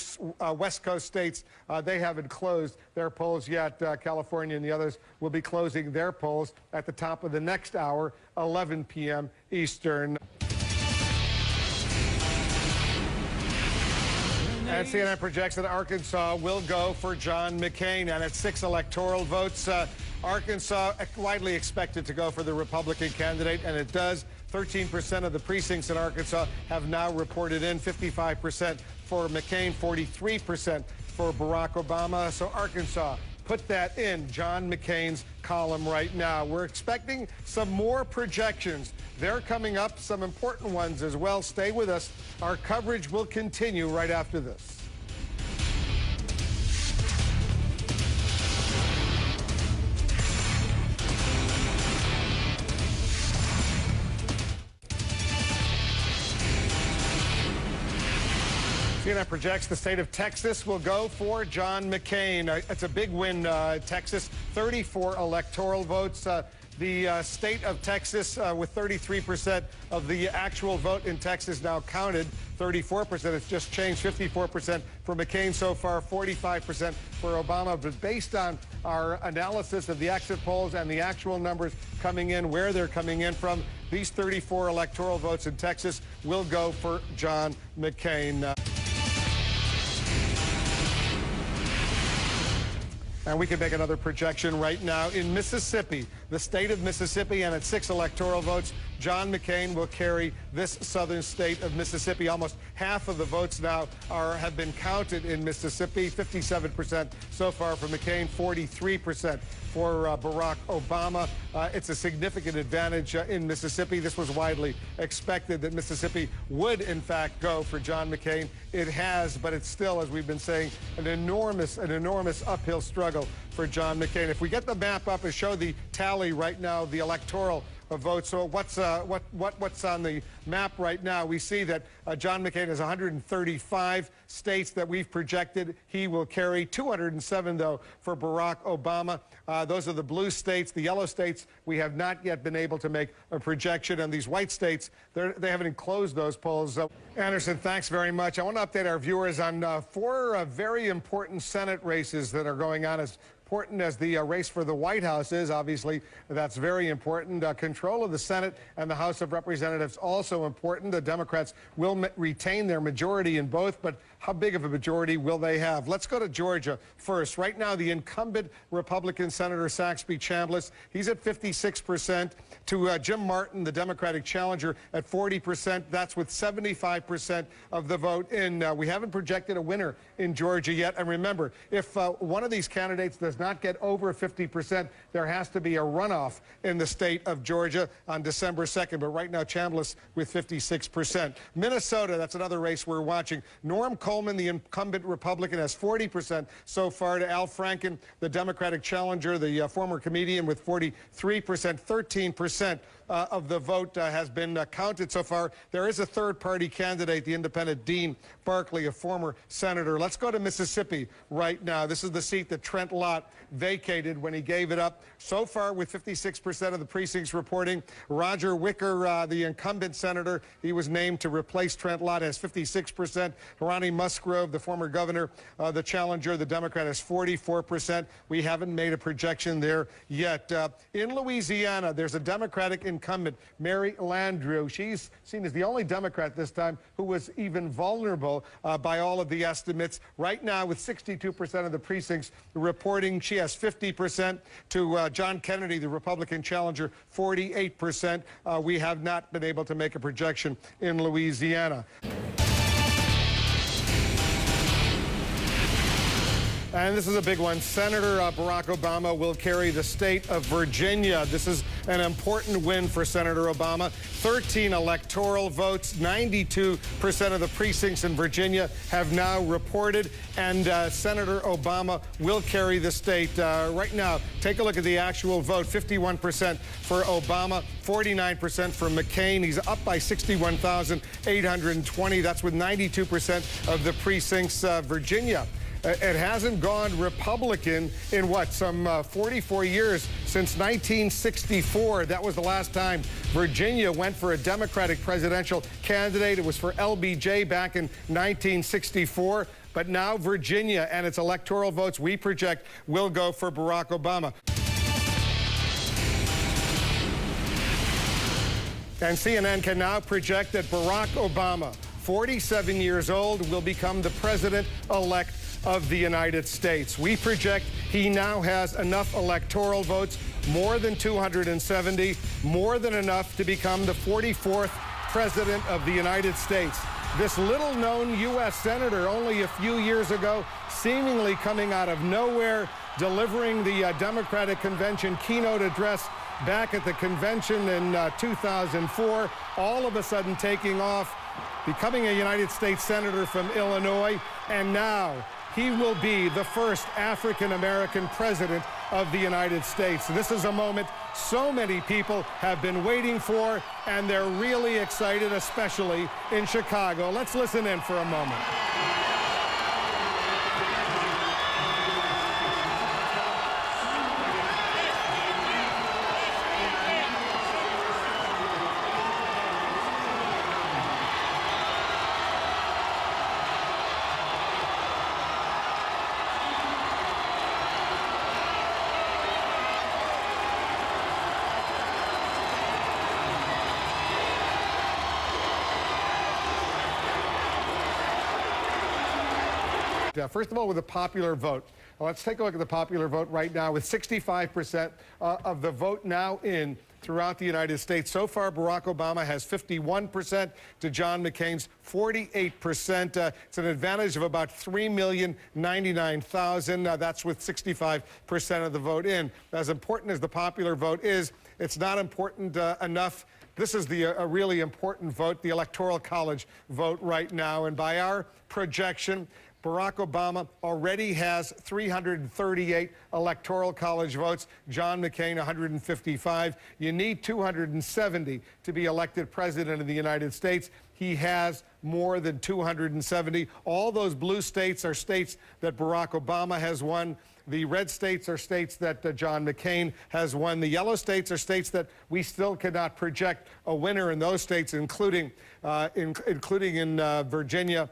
West Coast states, they haven't closed their polls yet. California and the others will be closing their polls at the top of the next hour, 11 p.m. Eastern. And CNN projects that Arkansas will go for John McCain, and at 6 electoral votes, Arkansas widely expected to go for the Republican candidate, and it does. 13% of the precincts in Arkansas have now reported in, 55% for McCain, 43% for Barack Obama. So Arkansas, put that in John McCain's column right now. We're expecting some more projections. They're coming up, some important ones as well. Stay with us. Our coverage will continue right after this. CNN projects the state of Texas will go for John McCain. It's a big win, Texas, 34 electoral votes. The state of Texas, with 33% of the actual vote in Texas now counted, 34%. It's just changed, 54% for McCain so far, 45% for Obama. But based on our analysis of the exit polls and the actual numbers coming in, where they're coming in from, these 34 electoral votes in Texas will go for John McCain. And we can make another projection right now in Mississippi, the state of Mississippi, and at 6 electoral votes, John McCain will carry this southern state of Mississippi. Almost half of the votes now have been counted in Mississippi. 57% so far for McCain, 43% for Barack Obama. It's a significant advantage in Mississippi. This was widely expected that Mississippi would, in fact, go for John McCain. It has, but it's still, as we've been saying, an enormous uphill struggle for John McCain. If we get the map up and show the tally right now, the electoral votes. So what's on the map right now? We see that John McCain has 135 states that we've projected he will carry. 207, though, for Barack Obama. Those are the blue states. The yellow states, we have not yet been able to make a projection. And these white states, they haven't closed those polls. Anderson, thanks very much. I want to update our viewers on four very important Senate races that are going on. As important as the race for the White House is, obviously, that's very important. Control of the Senate and the House of Representatives also important. The Democrats will retain their majority in both, but how big of a majority will they have? Let's go to Georgia first. Right now, the incumbent Republican Senator Saxby Chambliss, he's at 56%. To Jim Martin, the Democratic challenger, at 40%. That's with 75% of the vote in. We haven't projected a winner in Georgia yet. And remember, if one of these candidates does not get over 50%, there has to be a runoff in the state of Georgia on December 2nd. But right now, Chambliss with 56%. Minnesota, that's another race we're watching. Norm Coleman, the incumbent Republican, has 40% so far to Al Franken, the Democratic challenger, the former comedian, with 43%. 13% of the vote has been counted so far. There is a third-party candidate, the independent Dean Barkley, a former senator. Let's go to Mississippi right now. This is the seat that Trent Lott vacated when he gave it up. So far, with 56% of the precincts reporting, Roger Wicker, the incumbent senator, he was named to replace Trent Lott, has 56%. Ronnie Musgrove, the former governor, the challenger, the Democrat, has 44%. We haven't made a projection there yet. In Louisiana, there's a Democratic incumbent, Mary Landrieu. She's seen as the only Democrat this time who was even vulnerable by all of the estimates. Right now, with 62% of the precincts reporting, she has 50%. To John Kennedy, the Republican challenger, 48%. We have not been able to make a projection in Louisiana. And this is a big one. Senator Barack Obama will carry the state of Virginia. This is an important win for Senator Obama. 13 electoral votes, 92% of the precincts in Virginia have now reported, and Senator Obama will carry the state. Right now, take a look at the actual vote. 51% for Obama, 49% for McCain. He's up by 61,820. That's with 92% of the precincts. Virginia, it hasn't gone Republican in some 44 years, since 1964. That was the last time Virginia went for a Democratic presidential candidate. It was for LBJ back in 1964. But now Virginia and its electoral votes, we project, will go for Barack Obama. And CNN can now project that Barack Obama, 47 years old, will become the president-elect of the United States. We project he now has enough electoral votes, more than 270, more than enough to become the 44th president of the United States. This little-known U.S. senator, only a few years ago, seemingly coming out of nowhere, delivering the Democratic Convention keynote address back at the convention in 2004, all of a sudden taking off, becoming a United States senator from Illinois, and now he will be the first African-American president of the United States. This is a moment so many people have been waiting for, and they're really excited, especially in Chicago. Let's listen in for a moment. First of all, with the popular vote. Let's take a look at the popular vote right now, with 65% of the vote now in. throughout the United States. So far, Barack Obama has 51% to John McCain's 48%. It's an advantage of about 3,099,000. That's with 65% of the vote in. As important as the popular vote is, it's not important enough. This is a really important vote, the Electoral College vote right now. And by our projection, Barack Obama already has 338 Electoral College votes. John McCain, 155. You need 270 to be elected president of the United States. He has more than 270. All those blue states are states that Barack Obama has won. The red states are states that John McCain has won. The yellow states are states that we still cannot project a winner in those states, including in Virginia.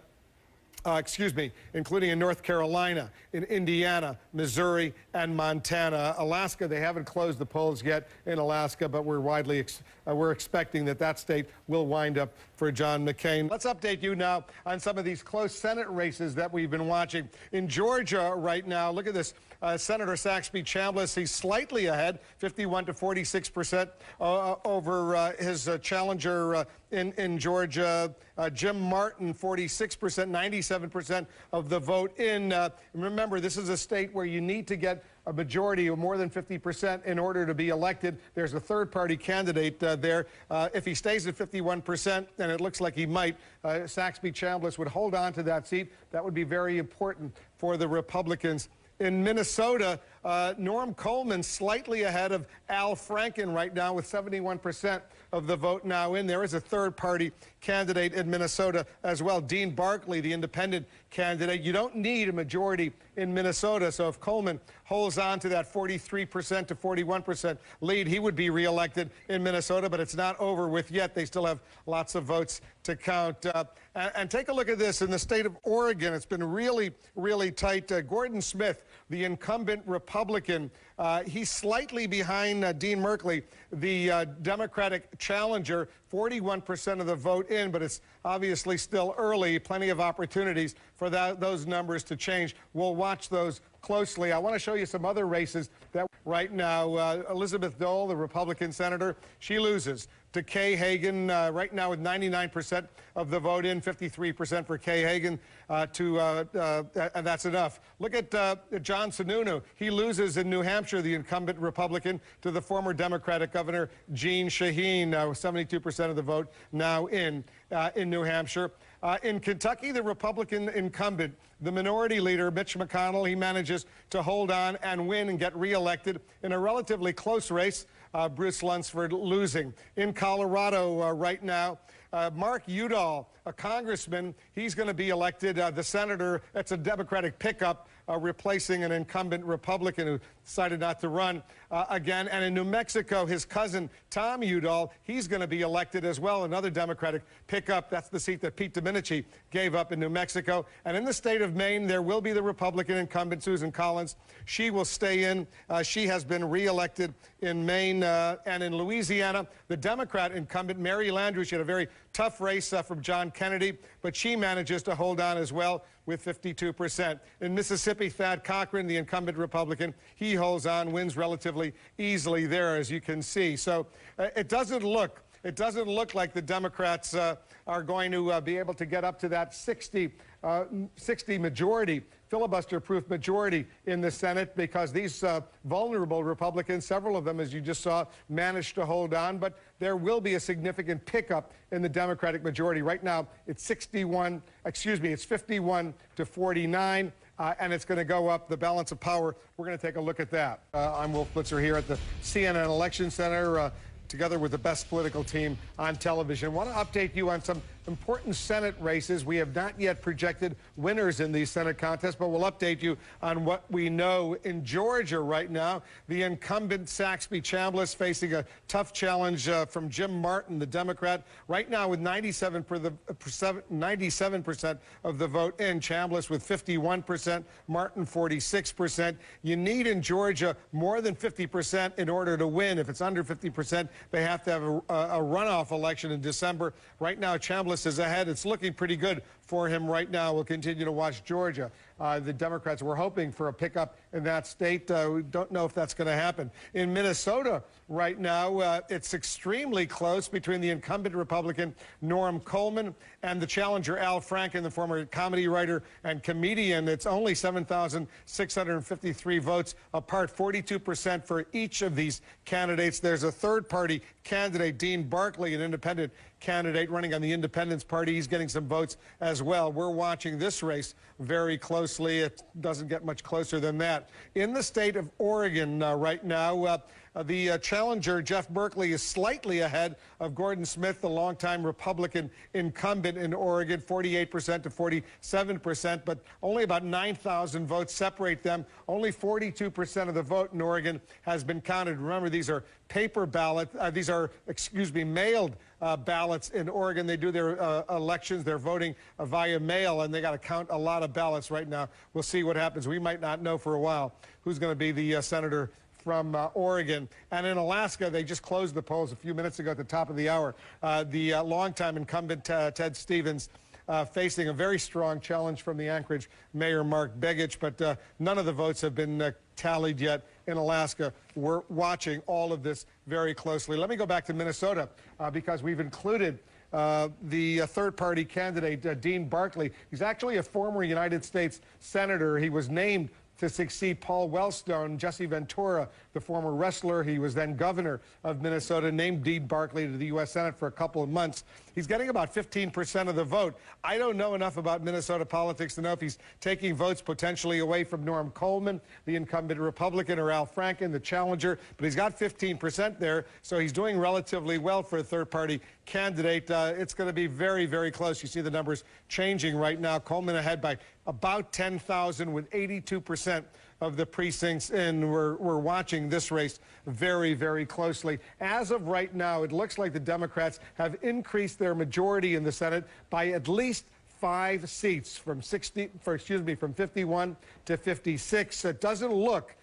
Including in North Carolina, in Indiana, Missouri, and Montana. Alaska, they haven't closed the polls yet in Alaska, but we're expecting that state will wind up for John McCain. Let's update you now on some of these close Senate races that we've been watching. In Georgia right now, look at this. Senator Saxby Chambliss, he's slightly ahead, 51 to 46% over his challenger in Georgia, Jim Martin, 46%, 97% of the vote in. Remember, this is a state where you need to get a majority of more than 50% in order to be elected. There's a third-party candidate there. If he stays at 51%, and it looks like he might, Saxby Chambliss would hold on to that seat. That would be very important for the Republicans. In Minnesota, Norm Coleman slightly ahead of Al Franken right now with 71% of the vote now in. There is a third-party candidate in Minnesota as well, Dean Barkley, the independent candidate. You don't need a majority in Minnesota, so if Coleman holds on to that 43% to 41% lead, he would be reelected in Minnesota, but it's not over with yet. They still have lots of votes to count. And take a look at this. In the state of Oregon, it's been really, really tight. Gordon Smith, the incumbent Republican, he's slightly behind Dean Merkley, the Democratic challenger, 41% of the vote in, but it's obviously still early. Plenty of opportunities for those numbers to change. We'll watch those closely. I want to show you some other races that right now, Elizabeth Dole, the Republican senator, she loses to Kay Hagan right now with 99% of the vote in, 53% for Kay Hagan, and that's enough. Look at John Sununu. He loses in New Hampshire, the incumbent Republican, to the former Democratic governor, Jeanne Shaheen, with 72% of the vote now in New Hampshire. In Kentucky, the Republican incumbent, the minority leader, Mitch McConnell, he manages to hold on and win and get reelected in a relatively close race. Bruce Lunsford losing. In Colorado right now, Mark Udall, a congressman, he's going to be elected. The senator, it's a Democratic pickup, replacing an incumbent Republican who decided not to run again. And in New Mexico, his cousin, Tom Udall, he's going to be elected as well, another Democratic pickup. That's the seat that Pete Domenici gave up in New Mexico. And in the state of Maine, there will be the Republican incumbent, Susan Collins. She will stay in. She has been reelected in Maine. And in Louisiana, the Democrat incumbent, Mary Landrieu, she had a very tough race from John Kennedy, but she manages to hold on as well with 52%. In Mississippi, Thad Cochran, the incumbent Republican, he holds on, wins relatively easily there, as you can see. So it doesn't look like the Democrats are going to be able to get up to that 60 majority, filibuster-proof majority in the Senate, because these vulnerable Republicans, several of them, as you just saw, managed to hold on. But there will be a significant pickup in the Democratic majority. Right now, it's 51 to 49. And it's going to go up, the balance of power. We're going to take a look at that. I'm Wolf Blitzer here at the CNN Election Center, together with the best political team on television. I want to update you on some important Senate races. We have not yet projected winners in these Senate contests, but we'll update you on what we know. In Georgia right now, the incumbent Saxby Chambliss facing a tough challenge from Jim Martin, the Democrat, right now with 97% of the vote in. Chambliss with 51%, Martin 46%. You need in Georgia more than 50% in order to win. If it's under 50%, they have to have a runoff election in December. Right now, Chambliss is ahead. It's looking pretty good for him right now. We'll continue to watch Georgia. The Democrats were hoping for a pickup in that state. We don't know if that's going to happen. In Minnesota right now, it's extremely close between the incumbent Republican Norm Coleman and the challenger Al Franken, the former comedy writer and comedian. It's only 7,653 votes apart, 42% for each of these candidates. There's a third-party candidate, Dean Barkley, an independent candidate running on the Independence Party. He's getting some votes as well. We're watching this race very closely. It doesn't get much closer than that. In the state of Oregon right now, the challenger, Jeff Berkley, is slightly ahead of Gordon Smith, the longtime Republican incumbent in Oregon, 48% to 47%, but only about 9,000 votes separate them. Only 42% of the vote in Oregon has been counted. Remember, these are paper ballots. Mailed ballots in Oregon. They do their elections. They're voting via mail, and they got to count a lot of ballots right now. We'll see what happens. We might not know for a while who's going to be the senator from Oregon. And in Alaska, they just closed the polls a few minutes ago at the top of the hour. The longtime incumbent Ted Stevens facing a very strong challenge from the Anchorage Mayor Mark Begich, but none of the votes have been tallied yet in Alaska. We're watching all of this very closely. Let me go back to Minnesota because we've included the third-party candidate, Dean Barkley. He's actually a former United States senator. He was named to succeed Paul Wellstone. Jesse Ventura, the former wrestler, he was then governor of Minnesota, named Dean Barkley to the U.S. Senate for a couple of months. He's getting about 15% of the vote. I don't know enough about Minnesota politics to know if he's taking votes potentially away from Norm Coleman, the incumbent Republican, or Al Franken, the challenger, but he's got 15% there, so he's doing relatively well for a third-party candidate. It's going to be very, very close. You see the numbers changing right now. Coleman ahead by about 10,000 with 82% of the precincts, and we're watching this race very, very closly. As of right now, it looks like the Democrats have increased their majority in the Senate by at least 5 seats from 51 to 56. It doesn't look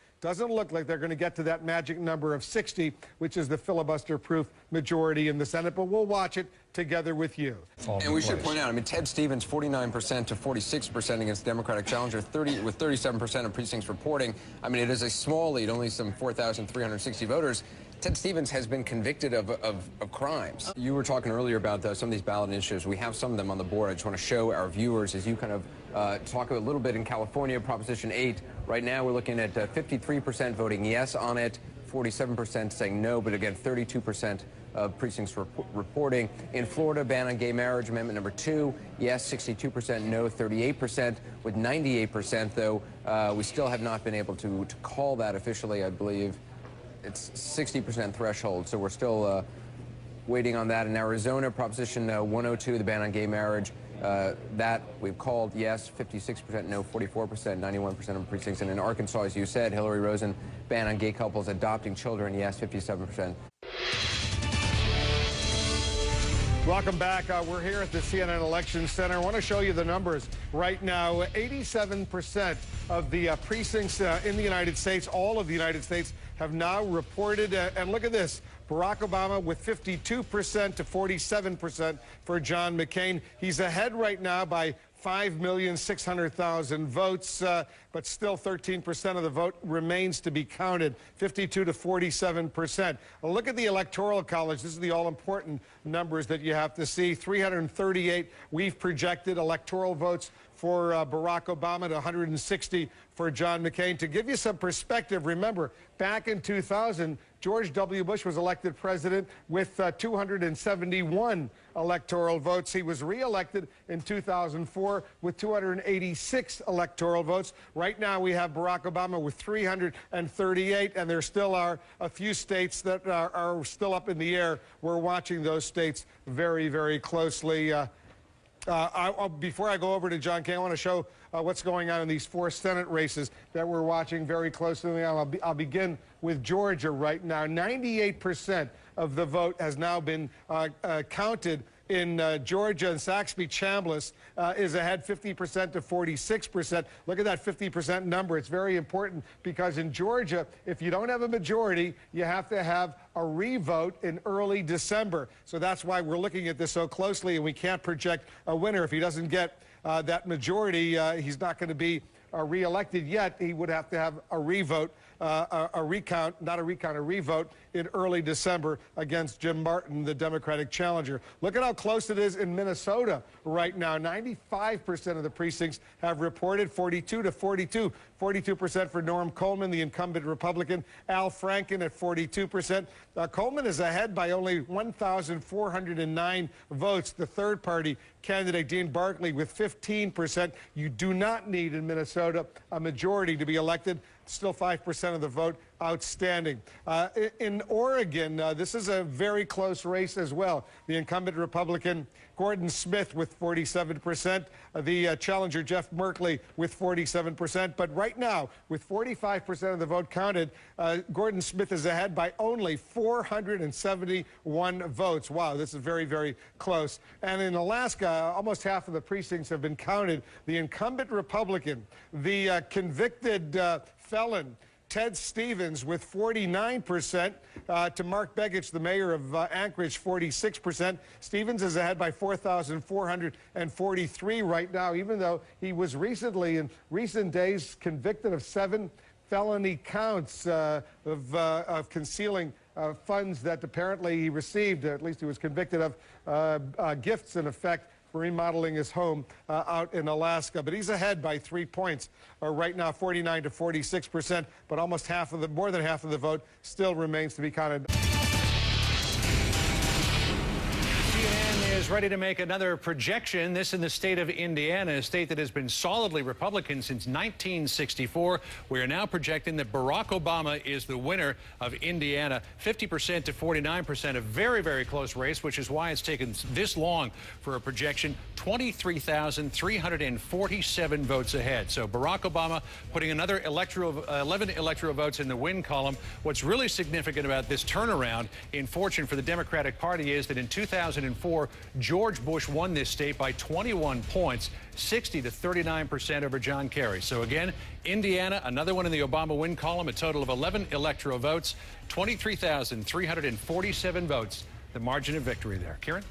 like they're going to get to that magic number of 60, which is the filibuster-proof majority in the Senate, but we'll watch it together with you. And we should point out, I mean, Ted Stevens, 49% to 46% against Democratic challenger, with 37% of precincts reporting. I mean, it is a small lead, only some 4,360 voters. Ted Stevens has been convicted of crimes. You were talking earlier about some of these ballot initiatives. We have some of them on the board. I just want to show our viewers as you kind of talk a little bit in California, Proposition 8. Right now we're looking at 53% voting yes on it, 47% saying no, but again, 32% of precincts reporting. In Florida, ban on gay marriage, amendment number 2, yes, 62%, no, 38%. With 98%, though, we still have not been able to call that officially, I believe. It's 60% threshold, so we're still waiting on that. In Arizona, Proposition 102, the ban on gay marriage, that we've called yes, 56%, no, 44%, 91% of precincts. And in Arkansas, as you said, Hillary Rosen, ban on gay couples adopting children, yes, 57%. Welcome back. We're here at the CNN Election Center. I want to show you the numbers right now. 87% of the precincts in the United States, all of the United States, have now reported. And look at this. Barack Obama with 52% to 47% for John McCain. He's ahead right now by 5,600,000 votes, but still 13% of the vote remains to be counted, 52 to 47%. Well, look at the Electoral College. This is the all-important numbers that you have to see. 338 we've projected electoral votes for Barack Obama to 160 for John McCain. To give you some perspective, remember, back in 2000, George W. Bush was elected president with 271 electoral votes. He was reelected in 2004 with 286 electoral votes. Right now we have Barack Obama with 338, and there still are a few states that are still up in the air. We're watching those states very, very closely. Before I go over to John Kay, I want to show what's going on in these 4 Senate races that we're watching very closely. I'll begin with Georgia right now. 98% of the vote has now been counted in Georgia, and Saxby-Chambliss is ahead 50% to 46%. Look at that 50% number. It's very important because in Georgia, if you don't have a majority, you have to have a revote in early December. So that's why we're looking at this so closely, and we can't project a winner if he doesn't get that majority. He's not going to be reelected yet. He would have to have a revote, a recount, not a recount, a revote in early December against Jim Martin, the Democratic challenger. Look at how close it is in Minnesota right now. 95% of the precincts have reported 42 to 42. 42% for Norm Coleman, the incumbent Republican. Al Franken at 42%. Coleman is ahead by only 1,409 votes. The third party candidate, Dean Barkley, with 15%. You do not need in Minnesota a majority to be elected. Still 5% of the vote outstanding. In Oregon, this is a very close race as well. The incumbent Republican Gordon Smith with 47%, the challenger Jeff Merkley with 47%. But right now, with 45% of the vote counted, Gordon Smith is ahead by only 471 votes. Wow, this is very, very close. And in Alaska, almost half of the precincts have been counted. The incumbent Republican, the convicted felon, Ted Stevens with 49%, to Mark Begich, the mayor of Anchorage, 46%. Stevens is ahead by 4,443 right now, even though he was recently, in recent days, convicted of 7 felony counts of concealing funds that apparently he received. At least he was convicted of gifts, in effect, for remodeling his home out in Alaska. But he's ahead by 3 points right now, 49 to 46%, but almost half of the, more than half of the vote still remains to be counted. CNN is ready to make another projection. This in the state of Indiana, a state that has been solidly Republican since 1964. We are now projecting that Barack Obama is the winner of Indiana, 50% to 49%, a very, very close race, which is why it's taken this long for a projection. 23,347 votes ahead. So Barack Obama putting another 11 electoral votes in the win column. What's really significant about this turnaround in fortune for the Democratic Party is that in 2004, George Bush won this state by 21 points, 60 to 39% over John Kerry. So again, Indiana, another one in the Obama win column, a total of 11 electoral votes, 23,347 votes, the margin of victory there. Kieran?